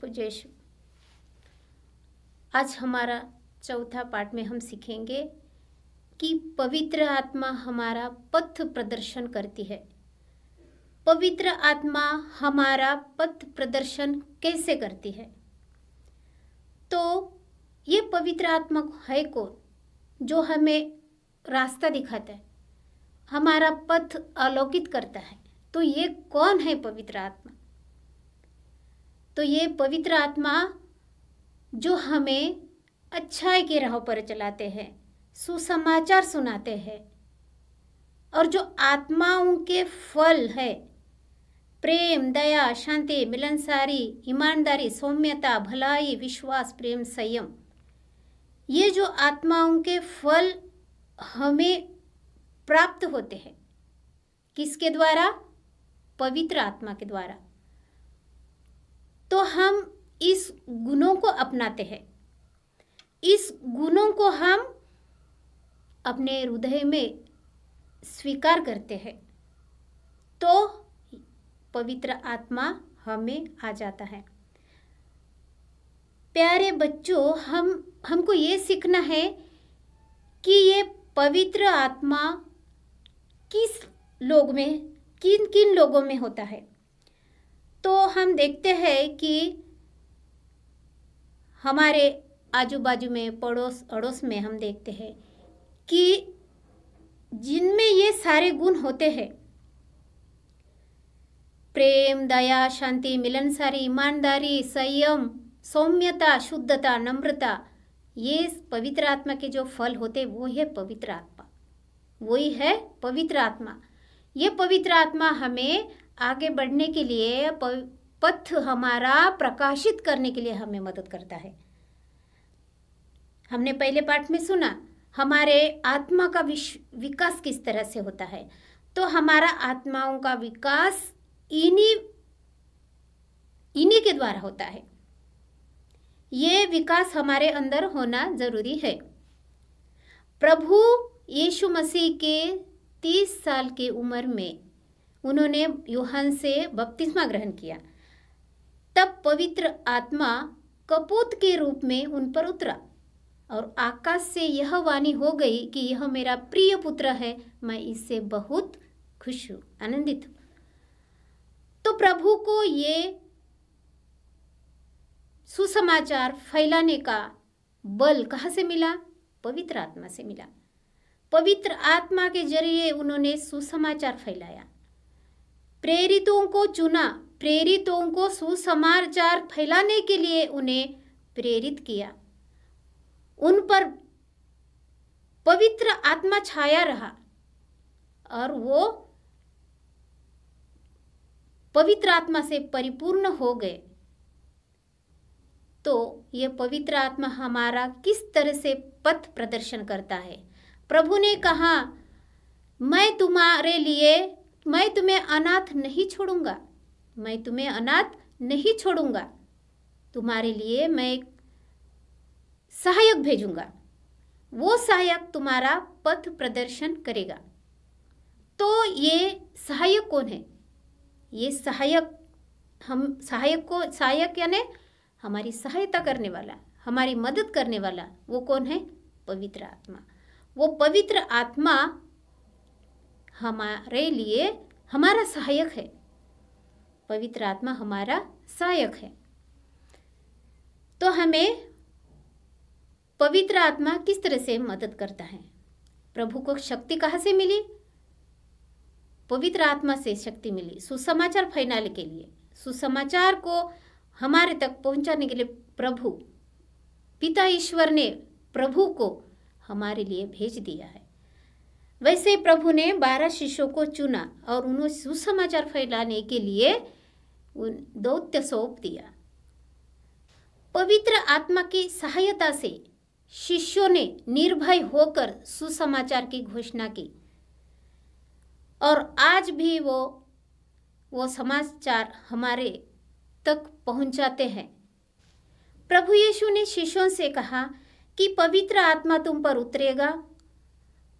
प्रभु यीशु। आज हमारा चौथा पाठ में हम सीखेंगे कि पवित्र आत्मा हमारा पथ प्रदर्शन करती है। पवित्र आत्मा हमारा पथ प्रदर्शन कैसे करती है? तो ये पवित्र आत्मा है कौन जो हमें रास्ता दिखाता है, हमारा पथ अवलोकित करता है? तो ये कौन है पवित्र आत्मा? तो ये पवित्र आत्मा जो हमें अच्छाई के राह पर चलाते हैं, सुसमाचार सुनाते हैं, और जो आत्माओं के फल है प्रेम, दया, शांति, मिलनसारी, ईमानदारी, सौम्यता, भलाई, विश्वास, प्रेम, संयम, ये जो आत्माओं के फल हमें प्राप्त होते हैं, किसके द्वारा? पवित्र आत्मा के द्वारा। तो हम इस गुणों को अपनाते हैं, इस गुणों को हम अपने हृदय में स्वीकार करते हैं, तो पवित्र आत्मा हमें आ जाता है। प्यारे बच्चों, हमको ये सीखना है कि ये पवित्र आत्मा किस लोग में, किन किन लोगों में होता है। तो हम देखते हैं कि हमारे आजू बाजू में, पड़ोस अड़ोस में हम देखते हैं कि जिनमें ये सारे गुण होते हैं, प्रेम, दया, शांति, मिलनसारी, ईमानदारी, संयम, सौम्यता, शुद्धता, नम्रता, ये पवित्र आत्मा के जो फल होते वो है पवित्र आत्मा, वही है पवित्र आत्मा। ये पवित्र आत्मा हमें आगे बढ़ने के लिए, पथ हमारा प्रकाशित करने के लिए हमें मदद करता है। हमने पहले पाठ में सुना हमारे आत्मा का विकास किस तरह से होता है। तो हमारा आत्माओं का विकास इन्हीं के द्वारा होता है। ये विकास हमारे अंदर होना जरूरी है। प्रभु यीशु मसीह के 30 साल की उम्र में उन्होंने यूहन्ना से बपतिस्मा ग्रहण किया। तब पवित्र आत्मा कपूत के रूप में उन पर उतरा और आकाश से यह वाणी हो गई कि यह मेरा प्रिय पुत्र है, मैं इससे बहुत खुश हूँ, आनंदित हूँ। तो प्रभु को ये सुसमाचार फैलाने का बल कहाँ से मिला? पवित्र आत्मा से मिला। पवित्र आत्मा के जरिए उन्होंने सुसमाचार फैलाया, प्रेरितों को चुना, प्रेरितों को सुसमाचार फैलाने के लिए उन्हें प्रेरित किया। उन पर पवित्र आत्मा छाया रहा और वो पवित्र आत्मा से परिपूर्ण हो गए। तो ये पवित्र आत्मा हमारा किस तरह से पथ प्रदर्शन करता है? प्रभु ने कहा, मैं तुम्हें अनाथ नहीं छोड़ूंगा, मैं तुम्हें अनाथ नहीं छोड़ूंगा, तुम्हारे लिए मैं एक सहायक भेजूंगा, वो सहायक तुम्हारा पथ प्रदर्शन करेगा। तो ये सहायक कौन है? ये सहायक यानी हमारी सहायता करने वाला, हमारी मदद करने वाला, वो कौन है? पवित्र आत्मा। वो पवित्र आत्मा हमारे लिए हमारा सहायक है। पवित्र आत्मा हमारा सहायक है। तो हमें पवित्र आत्मा किस तरह से मदद करता है? प्रभु को शक्ति कहाँ से मिली? पवित्र आत्मा से शक्ति मिली सुसमाचार फैलाने के लिए। सुसमाचार को हमारे तक पहुंचाने के लिए प्रभु पिता ईश्वर ने प्रभु को हमारे लिए भेज दिया है। वैसे प्रभु ने 12 शिष्यों को चुना और उन्हें सुसमाचार फैलाने के लिए उन दौत्य सौंप दिया। पवित्र आत्मा की सहायता से शिष्यों ने निर्भय होकर सुसमाचार की घोषणा की और आज भी वो समाचार हमारे तक पहुंचाते हैं। प्रभु यीशु ने शिष्यों से कहा कि पवित्र आत्मा तुम पर उतरेगा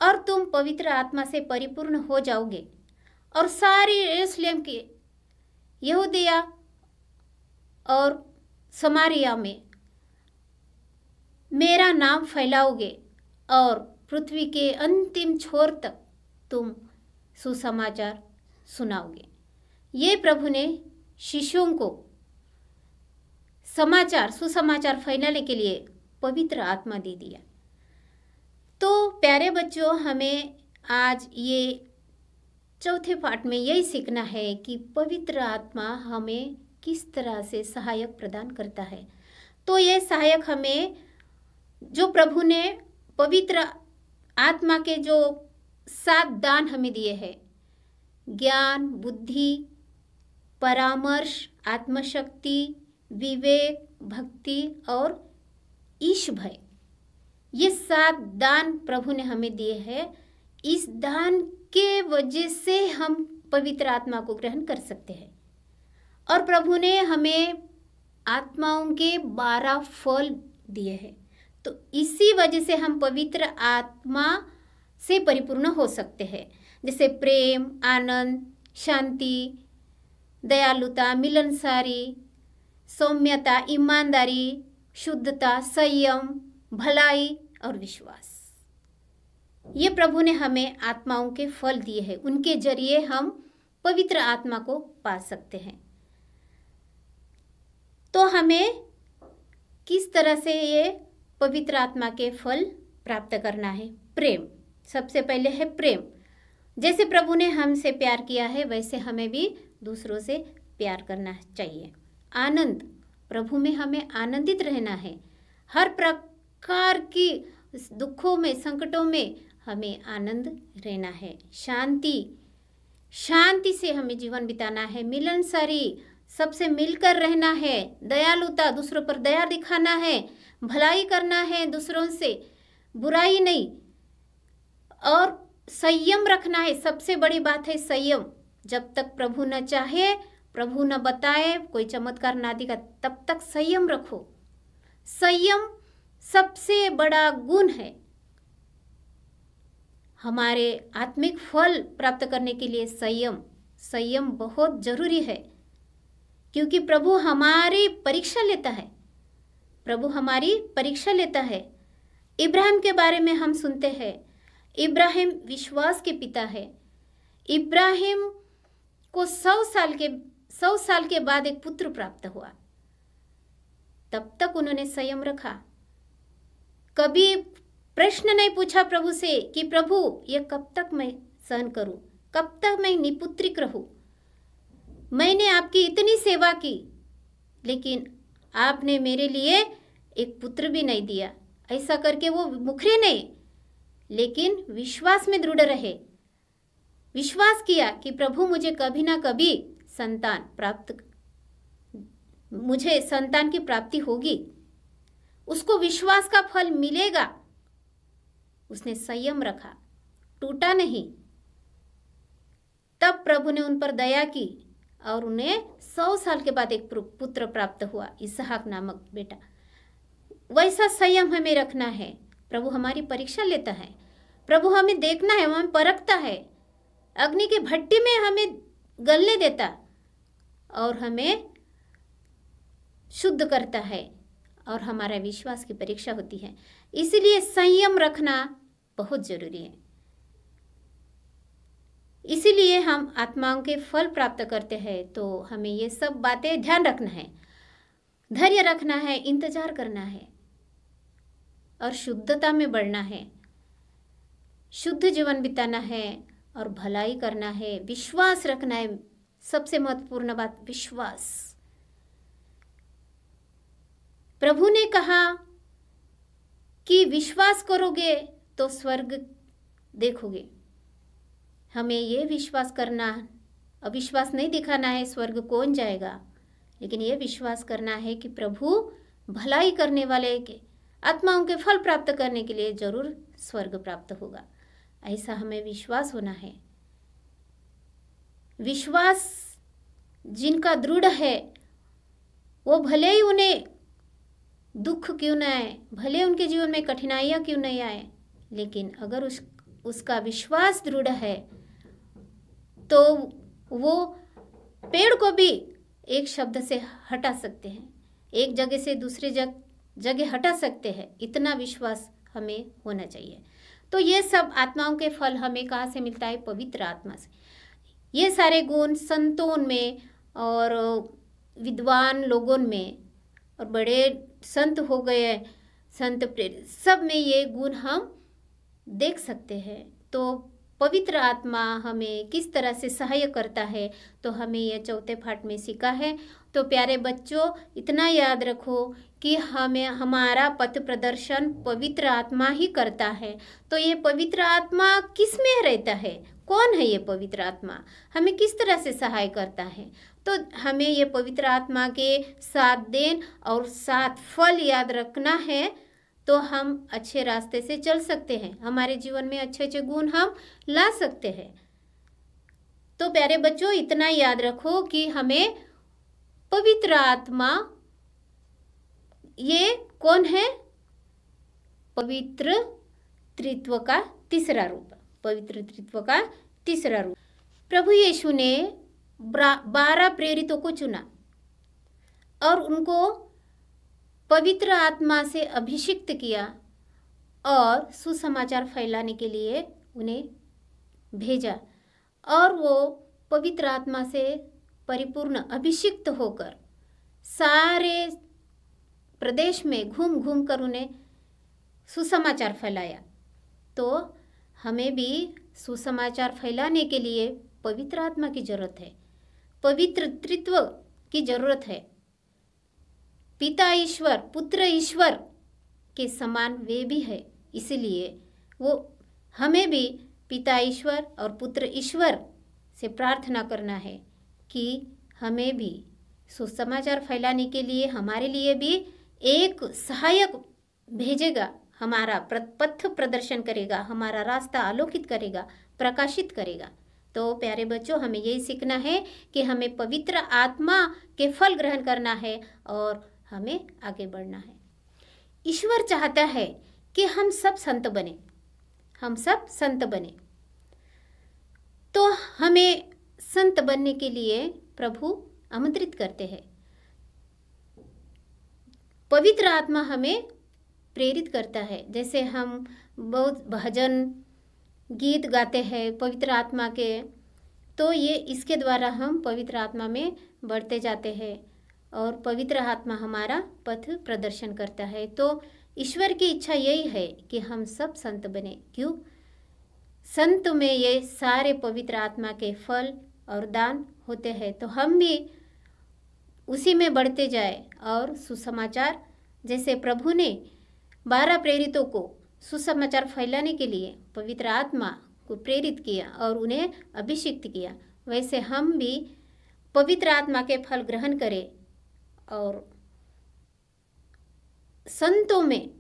और तुम पवित्र आत्मा से परिपूर्ण हो जाओगे और सारे यरूशलेम के, यहूदिया और समारिया में मेरा नाम फैलाओगे और पृथ्वी के अंतिम छोर तक तुम सुसमाचार सुनाओगे। ये प्रभु ने शिष्यों को सुसमाचार फैलाने के लिए पवित्र आत्मा दे दिया। तो प्यारे बच्चों, हमें आज ये चौथे पाठ में यही सीखना है कि पवित्र आत्मा हमें किस तरह से सहायक प्रदान करता है। तो ये सहायक हमें जो प्रभु ने पवित्र आत्मा के जो 7 दान हमें दिए हैं, ज्ञान, बुद्धि, परामर्श, आत्मशक्ति, विवेक, भक्ति और ईश भय, ये 7 दान प्रभु ने हमें दिए हैं। इस दान के वजह से हम पवित्र आत्मा को ग्रहण कर सकते हैं। और प्रभु ने हमें आत्माओं के 12 फल दिए हैं। तो इसी वजह से हम पवित्र आत्मा से परिपूर्ण हो सकते हैं, जैसे प्रेम, आनंद, शांति, दयालुता, मिलनसारी, सौम्यता, ईमानदारी, शुद्धता, संयम, भलाई और विश्वास। ये प्रभु ने हमें आत्माओं के फल दिए हैं। उनके जरिए हम पवित्र आत्मा को पा सकते हैं। तो हमें किस तरह से ये पवित्र आत्मा के फल प्राप्त करना है? प्रेम, सबसे पहले है प्रेम। जैसे प्रभु ने हमसे प्यार किया है वैसे हमें भी दूसरों से प्यार करना चाहिए। आनंद, प्रभु में हमें आनंदित रहना है। हर प्रकार की दुखों में, संकटों में हमें आनंद रहना है। शांति, शांति से हमें जीवन बिताना है। मिलनसारी, सबसे मिलकर रहना है। दयालुता, दूसरों पर दया दिखाना है। भलाई करना है दूसरों से, बुराई नहीं। और संयम रखना है। सबसे बड़ी बात है संयम। जब तक प्रभु न चाहे, प्रभु न बताए, कोई चमत्कार ना दिखा, तब तक संयम रखो। संयम सबसे बड़ा गुण है। हमारे आत्मिक फल प्राप्त करने के लिए संयम बहुत जरूरी है, क्योंकि प्रभु हमारी परीक्षा लेता है। प्रभु हमारी परीक्षा लेता है। इब्राहिम के बारे में हम सुनते हैं। इब्राहिम विश्वास के पिता है। इब्राहिम को 100 साल के बाद एक पुत्र प्राप्त हुआ। तब तक उन्होंने संयम रखा। कभी प्रश्न नहीं पूछा प्रभु से कि प्रभु ये कब तक मैं सहन करूं, कब तक मैं निपुत्रिक रहूं। मैंने आपकी इतनी सेवा की, लेकिन आपने मेरे लिए एक पुत्र भी नहीं दिया। ऐसा करके वो मुखरे नहीं, लेकिन विश्वास में दृढ़ रहे। विश्वास किया कि प्रभु मुझे कभी ना कभी मुझे संतान की प्राप्ति होगी, उसको विश्वास का फल मिलेगा। उसने संयम रखा, टूटा नहीं। तब प्रभु ने उन पर दया की और उन्हें 100 साल के बाद एक पुत्र प्राप्त हुआ, इसहाक नामक बेटा। वैसा संयम हमें रखना है। प्रभु हमारी परीक्षा लेता है। प्रभु हमें देखना है, हमें परखता है। अग्नि की भट्टी में हमें गलने देता और हमें शुद्ध करता है, और हमारा विश्वास की परीक्षा होती है। इसलिए संयम रखना बहुत जरूरी है। इसीलिए हम आत्माओं के फल प्राप्त करते हैं, तो हमें ये सब बातें ध्यान रखना है। धैर्य रखना है, इंतजार करना है और शुद्धता में बढ़ना है। शुद्ध जीवन बिताना है और भलाई करना है। विश्वास रखना है। सबसे महत्वपूर्ण बात विश्वास। प्रभु ने कहा कि विश्वास करोगे तो स्वर्ग देखोगे। हमें ये विश्वास करना, अविश्वास नहीं दिखाना है स्वर्ग कौन जाएगा, लेकिन ये विश्वास करना है कि प्रभु भलाई करने वाले के आत्माओं के फल प्राप्त करने के लिए जरूर स्वर्ग प्राप्त होगा। ऐसा हमें विश्वास होना है। विश्वास जिनका दृढ़ है, वो भले ही उन्हें दुख क्यों न आए, भले उनके जीवन में कठिनाइयाँ क्यों नहीं आए, लेकिन अगर उसका विश्वास दृढ़ है तो वो पेड़ को भी एक शब्द से हटा सकते हैं, एक जगह से दूसरी जगह हटा सकते हैं, इतना विश्वास हमें होना चाहिए। तो ये सब आत्माओं के फल हमें कहाँ से मिलता है? पवित्र आत्मा से। ये सारे गुण संतों में और विद्वान लोगों में और बड़े संत हो गए, संत प्रेरित, सब में ये गुण हम देख सकते हैं। तो पवित्र आत्मा हमें किस तरह से सहाय करता है, तो हमें यह चौथे पाठ में सीखा है। तो प्यारे बच्चों, इतना याद रखो कि हमें हमारा पथ प्रदर्शन पवित्र आत्मा ही करता है। तो ये पवित्र आत्मा किस में रहता है? कौन है ये पवित्र आत्मा? हमें किस तरह से सहाय करता है? तो हमें ये पवित्र आत्मा के 7 देन और 7 फल याद रखना है, तो हम अच्छे रास्ते से चल सकते हैं, हमारे जीवन में अच्छे अच्छे गुण हम ला सकते हैं। तो प्यारे बच्चों, इतना याद रखो कि हमें पवित्र आत्मा, ये कौन है? पवित्र त्रित्व का तीसरा रूप, पवित्र त्रित्व का तीसरा रूप। प्रभु यीशु ने 12 प्रेरितों को चुना और उनको पवित्र आत्मा से अभिषिक्त किया और सुसमाचार फैलाने के लिए उन्हें भेजा। और वो पवित्र आत्मा से परिपूर्ण अभिषिक्त होकर सारे प्रदेश में घूम घूम कर उन्हें सुसमाचार फैलाया। तो हमें भी सुसमाचार फैलाने के लिए पवित्र आत्मा की जरूरत है, पवित्र त्रित्व की जरूरत है। पिता ईश्वर, पुत्र ईश्वर के समान वे भी है, इसलिए वो हमें भी पिता ईश्वर और पुत्र ईश्वर से प्रार्थना करना है कि हमें भी सुसमाचार फैलाने के लिए हमारे लिए भी एक सहायक भेजेगा, हमारा पथ प्रदर्शन करेगा, हमारा रास्ता आलोकित करेगा, प्रकाशित करेगा। तो प्यारे बच्चों, हमें यही सीखना है कि हमें पवित्र आत्मा के फल ग्रहण करना है और हमें आगे बढ़ना है। ईश्वर चाहता है कि हम सब संत बने, हम सब संत बने। तो हमें संत बनने के लिए प्रभु आमंत्रित करते हैं। पवित्र आत्मा हमें प्रेरित करता है। जैसे हम बहुत भजन गीत गाते हैं पवित्र आत्मा के, तो ये इसके द्वारा हम पवित्र आत्मा में बढ़ते जाते हैं और पवित्र आत्मा हमारा पथ प्रदर्शन करता है। तो ईश्वर की इच्छा यही है कि हम सब संत बने। क्यों? संत में ये सारे पवित्र आत्मा के फल और दान होते हैं, तो हम भी उसी में बढ़ते जाए और सुसमाचार, जैसे प्रभु ने 12 प्रेरितों को सुसमाचार फैलाने के लिए पवित्र आत्मा को प्रेरित किया और उन्हें अभिषिक्त किया, वैसे हम भी पवित्र आत्मा के फल ग्रहण करें और संतों में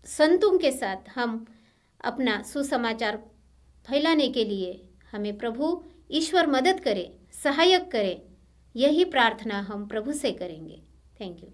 संतों के साथ हम अपना सुसमाचार फैलाने के लिए हमें प्रभु ईश्वर मदद करे, सहायक करे। यही प्रार्थना हम प्रभु से करेंगे। Thank you.